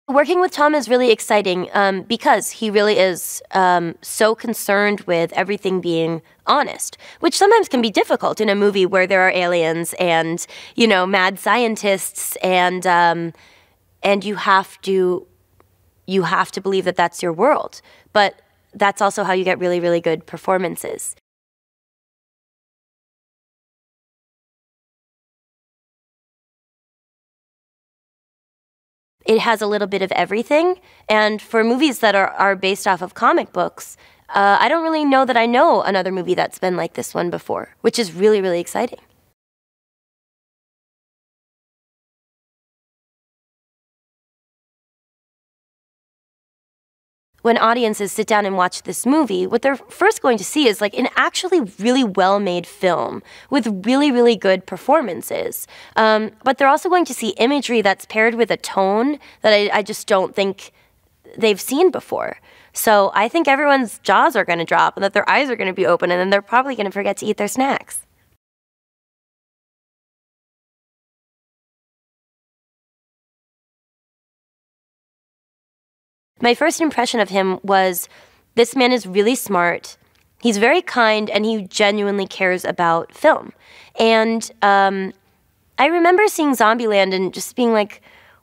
Working with Tom is really exciting because he really is so concerned with everything being honest, which sometimes can be difficult in a movie where there are aliens and, you know, mad scientists and you have to believe that that's your world. But that's also how you get really, really good performances. It has a little bit of everything, and for movies that are based off of comic books, I don't really know that I know another movie that's been like this one before, which is really, really exciting. When audiences sit down and watch this movie, what they're first going to see is like an actually really well-made film with really, really good performances. But they're also going to see imagery that's paired with a tone that I just don't think they've seen before. So I think everyone's jaws are going to drop and that their eyes are going to be open, and then they're probably going to forget to eat their snacks. My first impression of him was, this man is really smart, he's very kind, and he genuinely cares about film. And I remember seeing Zombieland and just being like,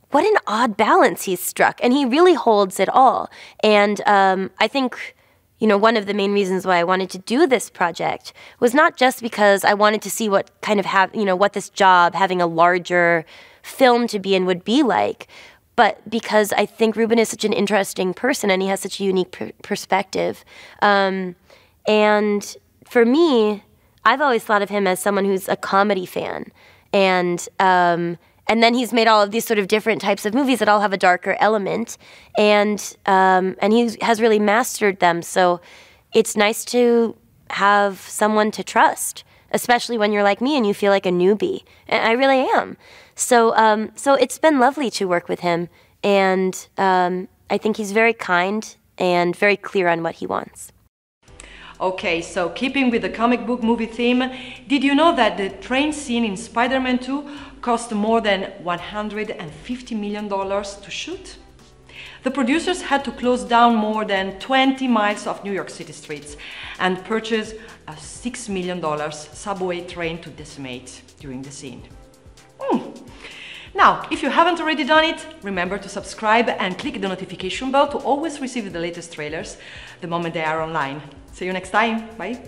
what an odd balance he's struck. And he really holds it all. And I think, you know, one of the main reasons why I wanted to do this project was not just because I wanted to see what kind of what this job, having a larger film to be in, would be like, but because I think Ruben is such an interesting person and he has such a unique perspective. And for me, I've always thought of him as someone who's a comedy fan. And then he's made all of these sort of different types of movies that all have a darker element. And he has really mastered them. So it's nice to have someone to trust, especially when you're like me and you feel like a newbie. And I really am. So it's been lovely to work with him, and I think he's very kind and very clear on what he wants. Okay, so keeping with the comic book movie theme, did you know that the train scene in Spider-Man 2 cost more than $150 million to shoot? The producers had to close down more than 20 miles of New York City streets and purchase a $6 million subway train to decimate during the scene. Now, if you haven't already done it, remember to subscribe and click the notification bell to always receive the latest trailers the moment they are online. See you next time. Bye.